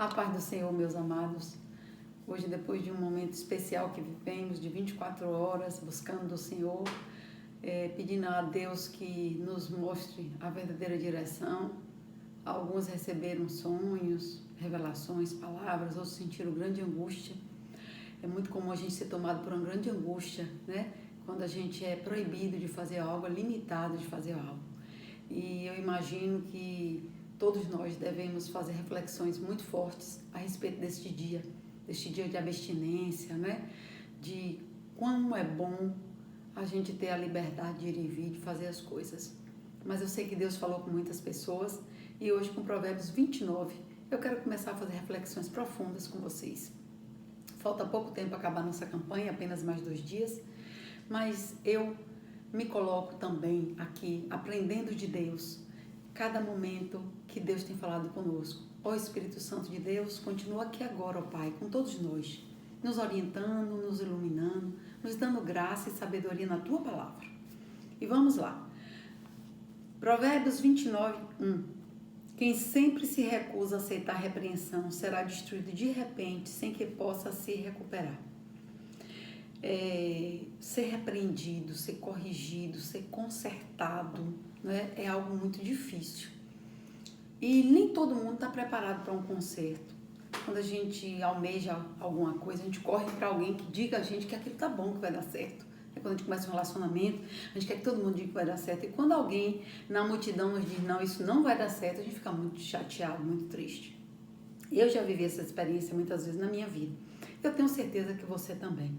A paz do Senhor, meus amados. Hoje, depois de um momento especial que vivemos, de 24 horas, buscando do Senhor, pedindo a Deus que nos mostre a verdadeira direção. Alguns receberam sonhos, revelações, palavras, outros sentiram grande angústia. É muito comum a gente ser tomado por uma grande angústia, né? Quando a gente é proibido de fazer algo, é limitado de fazer algo. E eu imagino que todos nós devemos fazer reflexões muito fortes a respeito deste dia de abstinência, né? De como é bom a gente ter a liberdade de ir e vir, de fazer as coisas. Mas eu sei que Deus falou com muitas pessoas e hoje com Provérbios 29 eu quero começar a fazer reflexões profundas com vocês. Falta pouco tempo para acabar nossa campanha, apenas mais 2 dias, mas eu me coloco também aqui aprendendo de Deus, cada momento que Deus tem falado conosco. Ó Espírito Santo de Deus, continua aqui agora, ó Pai, com todos nós, nos orientando, nos iluminando, nos dando graça e sabedoria na Tua palavra. E vamos lá. Provérbios 29, 1. Quem sempre se recusa a aceitar repreensão será destruído de repente, sem que possa se recuperar. Ser repreendido, ser corrigido, ser consertado, né, é algo muito difícil. E nem todo mundo está preparado para um conserto. Quando a gente almeja alguma coisa, a gente corre para alguém que diga a gente que aquilo tá bom, que vai dar certo. Quando a gente começa um relacionamento, a gente quer que todo mundo diga que vai dar certo. E quando alguém na multidão nos diz, não, isso não vai dar certo, a gente fica muito chateado, muito triste. Eu já vivi essa experiência muitas vezes na minha vida. Eu tenho certeza que você também.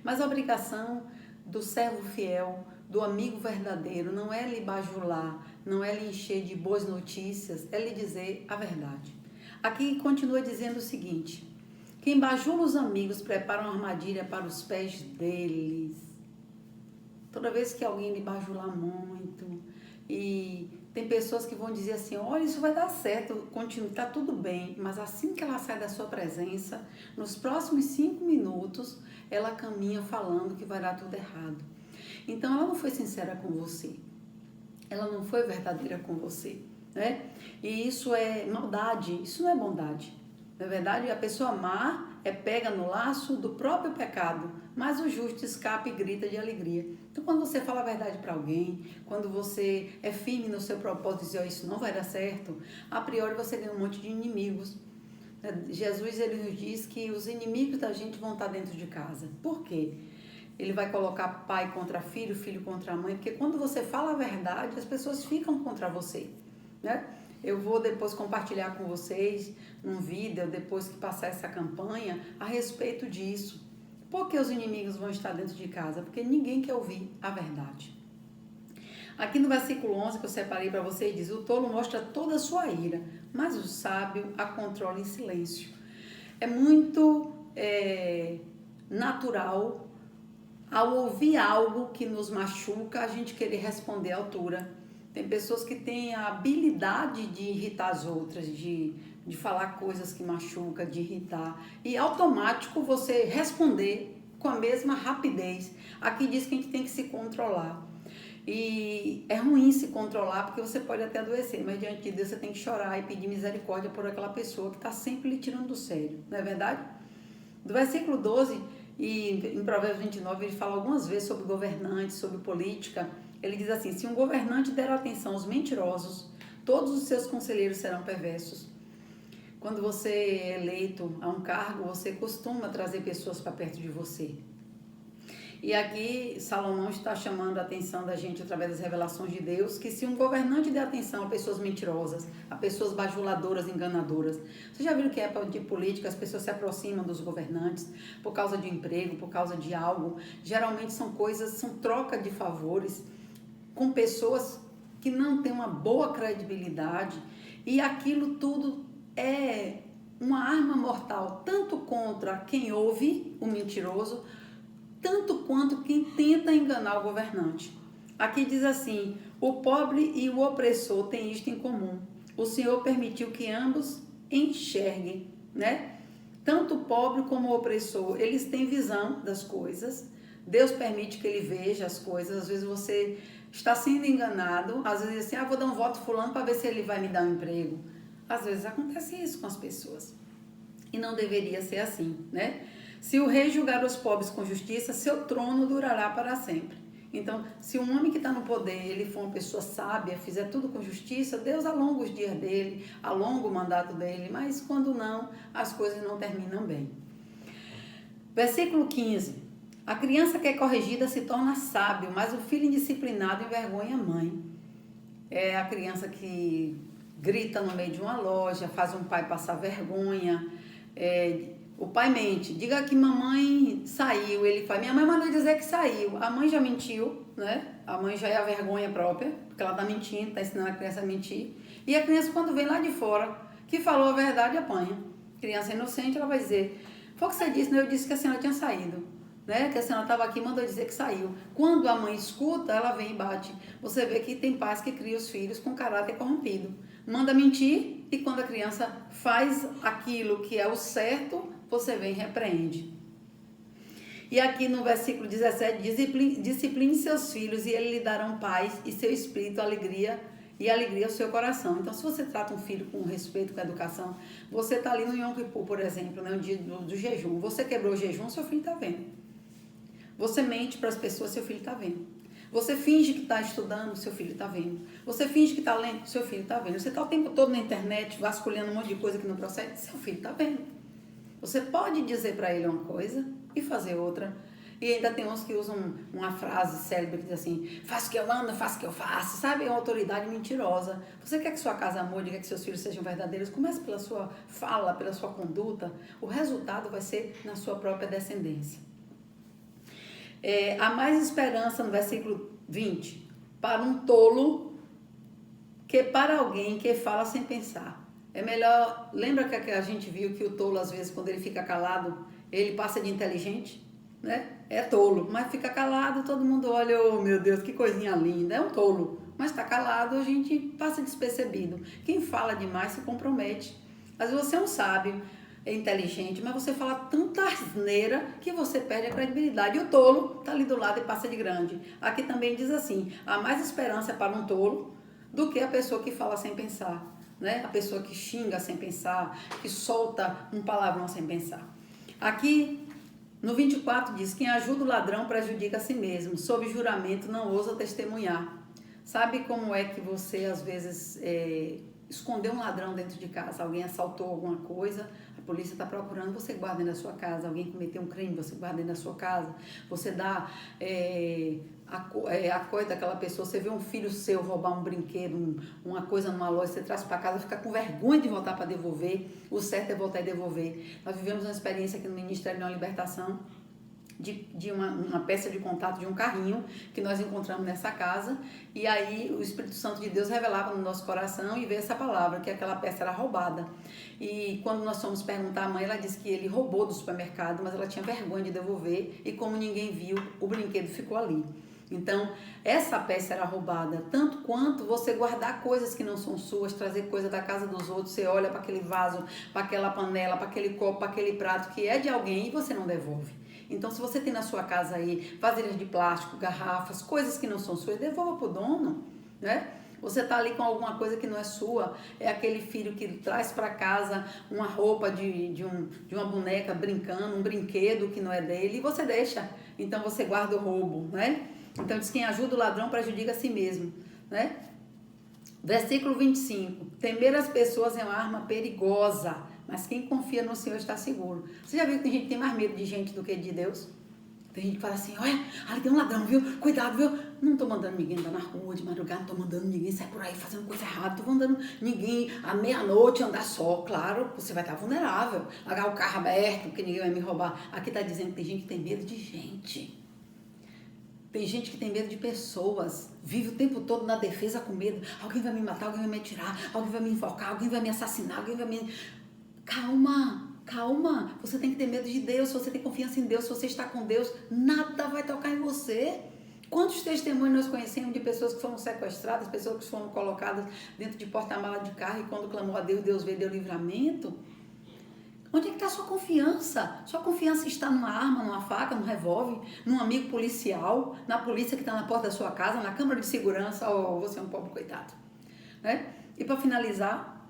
Mas a obrigação do servo fiel, do amigo verdadeiro, não é lhe bajular, não é lhe encher de boas notícias, é lhe dizer a verdade. Aqui continua dizendo o seguinte: quem bajula os amigos prepara uma armadilha para os pés deles. Toda vez que alguém lhe bajular muito, e tem pessoas que vão dizer assim, olha, isso vai dar certo, continua, tá tudo bem, mas assim que ela sai da sua presença, nos próximos 5 minutos, ela caminha falando que vai dar tudo errado. Então, ela não foi sincera com você, ela não foi verdadeira com você, né? E isso é maldade, isso não é bondade. Na verdade, a pessoa má pega no laço do próprio pecado, mas o justo escapa e grita de alegria. Então, quando você fala a verdade para alguém, quando você é firme no seu propósito e diz, oh, isso não vai dar certo, a priori você ganha um monte de inimigos. Jesus, ele nos diz que os inimigos da gente vão estar dentro de casa. Por quê? Ele vai colocar pai contra filho, filho contra mãe, porque quando você fala a verdade, as pessoas ficam contra você, né? Eu vou depois compartilhar com vocês num vídeo, depois que passar essa campanha, a respeito disso. Por que os inimigos vão estar dentro de casa? Porque ninguém quer ouvir a verdade. Aqui no versículo 11 que eu separei para vocês, diz, o tolo mostra toda a sua ira, mas o sábio a controla em silêncio. É muito natural, ao ouvir algo que nos machuca, a gente querer responder à altura. Tem pessoas que têm a habilidade de irritar as outras, de falar coisas que machucam, de irritar. E automático você responder com a mesma rapidez. Aqui diz que a gente tem que se controlar. E é ruim se controlar porque você pode até adoecer, mas diante de Deus você tem que chorar e pedir misericórdia por aquela pessoa que está sempre lhe tirando do sério, não é verdade? Do versículo 12 e em Provérbios 29 ele fala algumas vezes sobre governantes, sobre política. Ele diz assim, se um governante der atenção aos mentirosos, todos os seus conselheiros serão perversos. Quando você é eleito a um cargo, você costuma trazer pessoas para perto de você. E aqui Salomão está chamando a atenção da gente através das revelações de Deus, que se um governante der atenção a pessoas mentirosas, a pessoas bajuladoras, enganadoras, você já viu que é de política, as pessoas se aproximam dos governantes por causa de emprego, por causa de algo, geralmente são coisas, são troca de favores com pessoas que não têm uma boa credibilidade e aquilo tudo é uma arma mortal, tanto contra quem ouve o mentiroso, tanto quanto quem tenta enganar o governante. Aqui diz assim, o pobre e o opressor têm isto em comum. O Senhor permitiu que ambos enxerguem, né? Tanto o pobre como o opressor, eles têm visão das coisas. Deus permite que ele veja as coisas. Às vezes você está sendo enganado, às vezes assim, vou dar um voto fulano para ver se ele vai me dar um emprego. Às vezes acontece isso com as pessoas. E não deveria ser assim, né? Se o rei julgar os pobres com justiça, seu trono durará para sempre. Então, se um homem que está no poder, ele for uma pessoa sábia, fizer tudo com justiça, Deus alonga os dias dele, alonga o mandato dele, mas quando não, as coisas não terminam bem. Versículo 15. A criança que é corrigida se torna sábio, mas o filho indisciplinado envergonha a mãe. É a criança que grita no meio de uma loja, faz um pai passar vergonha. O pai mente, diga que mamãe saiu, ele fala, minha mãe mandou dizer que saiu, a mãe já mentiu, né? A mãe já é a vergonha própria, porque ela tá mentindo, tá ensinando a criança a mentir. E a criança, quando vem lá de fora, que falou a verdade, apanha. Criança inocente, ela vai dizer, foi o que você disse, né? Eu disse que a senhora tinha saído, né? Que a senhora estava aqui e mandou dizer que saiu. Quando a mãe escuta, ela vem e bate. Você vê que tem pais que criam os filhos com caráter corrompido. Manda mentir e quando a criança faz aquilo que é o certo, você vem e repreende. E aqui no versículo 17, discipline seus filhos e eles lhe darão paz e seu espírito alegria e alegria ao seu coração. Então, se você trata um filho com respeito, com educação, você está ali no Yom Kippur, por exemplo, né, no dia do jejum. Você quebrou o jejum, seu filho está vendo. Você mente para as pessoas, seu filho está vendo. Você finge que está estudando, seu filho está vendo. Você finge que está lendo, seu filho está vendo. Você está o tempo todo na internet, vasculhando um monte de coisa que não procede, seu filho está vendo. Você pode dizer para ele uma coisa e fazer outra. E ainda tem uns que usam uma frase célebre que diz assim, faz o que eu mando, faz o que eu faço, sabe? É uma autoridade mentirosa. Você quer que sua casa mude, quer que seus filhos sejam verdadeiros? Comece pela sua fala, pela sua conduta. O resultado vai ser na sua própria descendência. Há mais esperança no versículo 20, para um tolo que para alguém que fala sem pensar. É melhor, lembra que a gente viu que o tolo, às vezes, quando ele fica calado, ele passa de inteligente, né? É tolo, mas fica calado, todo mundo olha, oh meu Deus, que coisinha linda, é um tolo. Mas está calado, a gente passa despercebido. Quem fala demais se compromete. Às vezes você é um sábio, é inteligente, mas você fala tanta asneira que você perde a credibilidade. E o tolo está ali do lado e passa de grande. Aqui também diz assim, há mais esperança para um tolo do que a pessoa que fala sem pensar. Né? A pessoa que xinga sem pensar, que solta um palavrão sem pensar. Aqui no 24 diz, quem ajuda o ladrão prejudica a si mesmo, sob juramento não ousa testemunhar. Sabe como é que você às vezes escondeu um ladrão dentro de casa, alguém assaltou alguma coisa, a polícia está procurando, você guarda dentro da sua casa, alguém cometeu um crime, você guarda dentro da sua casa, você dá a coisa daquela pessoa, você vê um filho seu roubar um brinquedo, uma coisa numa loja, você traz para casa, fica com vergonha de voltar para devolver, o certo é voltar e devolver. Nós vivemos uma experiência aqui no Ministério de uma Libertação, de uma peça de contato de um carrinho que nós encontramos nessa casa, e aí o Espírito Santo de Deus revelava no nosso coração e veio essa palavra, que aquela peça era roubada. E quando nós fomos perguntar à mãe, ela disse que ele roubou do supermercado, mas ela tinha vergonha de devolver, e como ninguém viu, o brinquedo ficou ali. Então, essa peça era roubada, tanto quanto você guardar coisas que não são suas, trazer coisa da casa dos outros, você olha para aquele vaso, para aquela panela, para aquele copo, para aquele prato que é de alguém e você não devolve. Então, se você tem na sua casa aí vasilhas de plástico, garrafas, coisas que não são suas, devolva para o dono, né? Você está ali com alguma coisa que não é sua, é aquele filho que traz para casa uma roupa de uma boneca brincando, um brinquedo que não é dele, e você deixa. Então, você guarda o roubo, né? Então, diz, quem ajuda o ladrão prejudica a si mesmo, né? Versículo 25, temer as pessoas é uma arma perigosa, mas quem confia no Senhor está seguro. Você já viu que tem gente que tem mais medo de gente do que de Deus? Tem gente que fala assim, olha, ali tem um ladrão, viu? Cuidado, viu? Não estou mandando ninguém andar na rua de madrugada, não estou mandando ninguém sair por aí fazendo coisa errada, não estou mandando ninguém à meia-noite andar só. Claro, você vai estar vulnerável, largar o carro aberto, porque ninguém vai me roubar. Aqui está dizendo que tem gente que tem medo de gente. Tem gente que tem medo de pessoas, vive o tempo todo na defesa com medo. Alguém vai me matar, alguém vai me atirar, alguém vai me enforcar, alguém vai me assassinar, alguém vai me... Calma, você tem que ter medo de Deus, se você tem confiança em Deus, se você está com Deus, nada vai tocar em você. Quantos testemunhos nós conhecemos de pessoas que foram sequestradas, pessoas que foram colocadas dentro de porta-mala de carro e quando clamou a Deus, Deus veio e deu livramento? Onde é que está a sua confiança? Sua confiança está numa arma, numa faca, num revólver, num amigo policial, na polícia que está na porta da sua casa, na câmara de segurança, ou você é um pobre coitado, né? E para finalizar,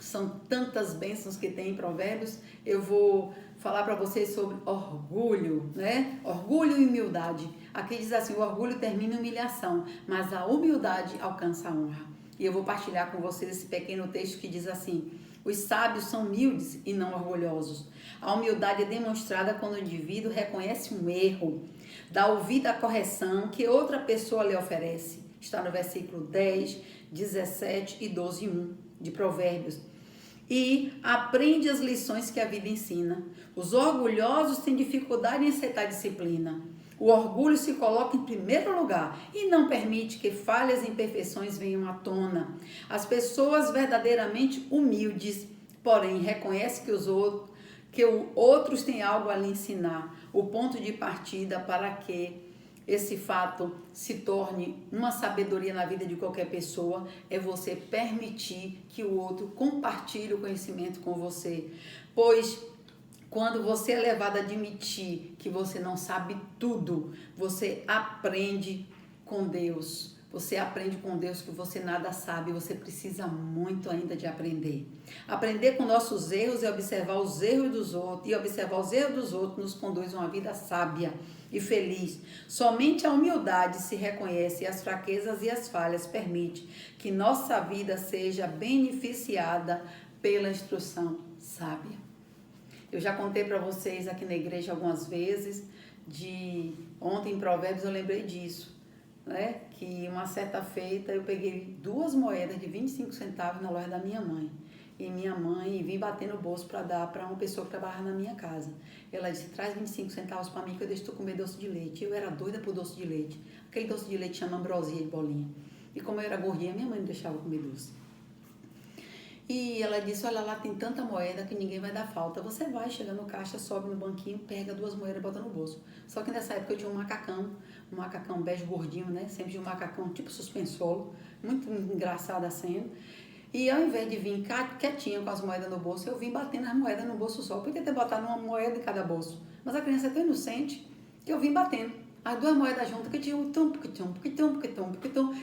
São tantas bênçãos que tem em Provérbios. Eu vou falar para vocês sobre orgulho, né? Orgulho e humildade. Aqui diz assim: o orgulho termina em humilhação, mas a humildade alcança a honra. E eu vou partilhar com vocês esse pequeno texto que diz assim: os sábios são humildes e não orgulhosos. A humildade é demonstrada quando o indivíduo reconhece um erro, dá ouvido à correção que outra pessoa lhe oferece. Está no versículo 10, 17 e 12:1 de Provérbios. E aprende as lições que a vida ensina. Os orgulhosos têm dificuldade em aceitar disciplina. O orgulho se coloca em primeiro lugar e não permite que falhas e imperfeições venham à tona. As pessoas verdadeiramente humildes, porém, reconhecem que outros têm algo a lhe ensinar. O ponto de partida para que esse fato se torne uma sabedoria na vida de qualquer pessoa é você permitir que o outro compartilhe o conhecimento com você. Pois quando você é levado a admitir que você não sabe tudo, você aprende com Deus. Você aprende com Deus que você nada sabe, você precisa muito ainda de aprender. Aprender com nossos erros e observar os erros dos outros, nos conduz a uma vida sábia e feliz. Somente a humildade se reconhece e as fraquezas e as falhas permite que nossa vida seja beneficiada pela instrução sábia. Eu já contei para vocês aqui na igreja algumas vezes, ontem em Provérbios eu lembrei disso, né? Que uma certa feita eu peguei 2 moedas de 25 centavos na loja da minha mãe. E minha mãe vim bater no bolso para dar para uma pessoa que trabalhava na minha casa. Ela disse: traz 25 centavos para mim que eu deixo tu comer doce de leite. Eu era doida por doce de leite. Aquele doce de leite chama ambrosia de bolinha. E como eu era gordinha, minha mãe não deixava comer doce. E ela disse: olha, lá tem tanta moeda que ninguém vai dar falta. Você vai, chega no caixa, sobe no banquinho, pega 2 moedas e bota no bolso. Só que nessa época eu tinha um macacão bege gordinho, né? Sempre de um macacão tipo suspensolo, muito engraçado a cena. E ao invés de vir quietinha com as moedas no bolso, eu vim batendo as moedas no bolso só. Eu podia ter botado uma moeda em cada bolso. Mas a criança é tão inocente que eu vim batendo as 2 moedas juntas, que tinha um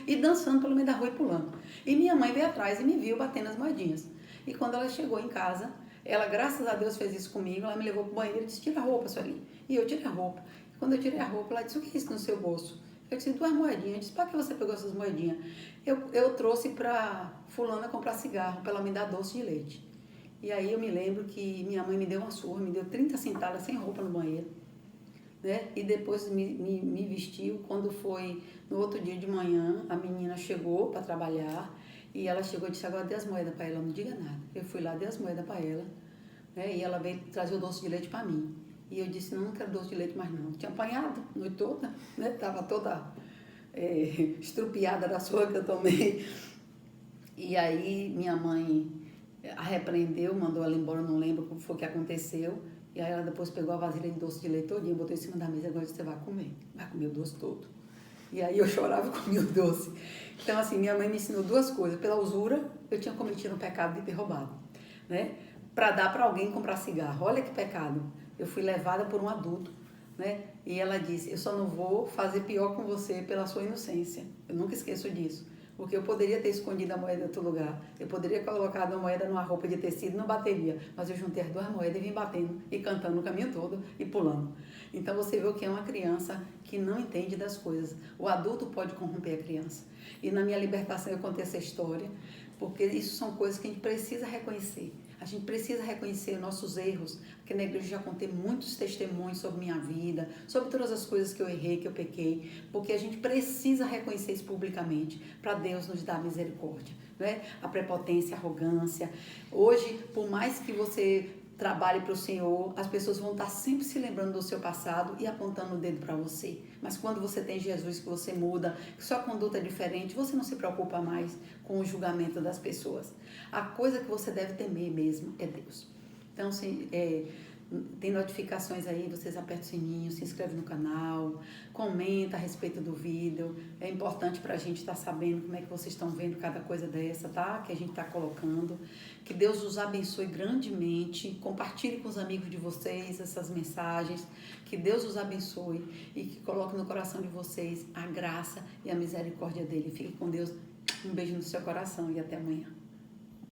e dançando pelo meio da rua e pulando. E minha mãe veio atrás e me viu batendo as moedinhas. E quando ela chegou em casa, ela, graças a Deus, fez isso comigo. Ela me levou pro banheiro e disse: tira a roupa, Sueli. E eu tirei a roupa. E quando eu tirei a roupa, ela disse: o que é isso no seu bolso? Eu disse: 2 moedinhas. Eu disse: para que você pegou essas moedinhas? Eu trouxe para fulana comprar cigarro, para ela me dar doce de leite. E aí eu me lembro que minha mãe me deu uma surra, me deu 30 centavos sem roupa no banheiro, né? E depois me vestiu. Quando foi no outro dia de manhã, a menina chegou para trabalhar e ela chegou e disse: agora dê as moedas para ela, não diga nada. Eu fui lá, dei as moedas para ela, né? E ela veio trazer o doce de leite para mim. E eu disse: não quero doce de leite mais não. Tinha apanhado a noite toda, né? Tava toda estrupiada da surra que eu tomei. E aí minha mãe a repreendeu, mandou ela embora, não lembro o que foi que aconteceu. E aí ela depois pegou a vasilha de doce de leite todinha, botou em cima da mesa: agora você vai comer o doce todo. E aí eu chorava e comia o doce. Então assim, minha mãe me ensinou 2 coisas. Pela usura, eu tinha cometido um pecado de ter roubado, né? Para dar para alguém comprar cigarro. Olha que pecado. Eu fui levada por um adulto, né? E ela disse: eu só não vou fazer pior com você pela sua inocência. Eu nunca esqueço disso. Porque eu poderia ter escondido a moeda em outro lugar. Eu poderia colocar a moeda numa roupa de tecido, não bateria. Mas eu juntei as 2 moedas e vim batendo e cantando o caminho todo e pulando. Então você vê o que é uma criança que não entende das coisas. O adulto pode corromper a criança. E na minha libertação eu contei essa história, porque isso são coisas que a gente precisa reconhecer. A gente precisa reconhecer nossos erros. Aqui na igreja eu já contei muitos testemunhos sobre minha vida, sobre todas as coisas que eu errei, que eu pequei, porque a gente precisa reconhecer isso publicamente, para Deus nos dar misericórdia, né? A prepotência, a arrogância. Hoje, por mais que você trabalhe para o Senhor, as pessoas vão estar sempre se lembrando do seu passado e apontando o dedo para você. Mas quando você tem Jesus, que você muda, que sua conduta é diferente, você não se preocupa mais com o julgamento das pessoas. A coisa que você deve temer mesmo é Deus. Então, tem notificações aí, vocês apertam o sininho, se inscreve no canal, comenta a respeito do vídeo. É importante para a gente estar sabendo como é que vocês estão vendo cada coisa dessa, tá? Que a gente está colocando. Que Deus os abençoe grandemente. Compartilhe com os amigos de vocês essas mensagens. Que Deus os abençoe e que coloque no coração de vocês a graça e a misericórdia dele. Fique com Deus. Um beijo no seu coração e até amanhã.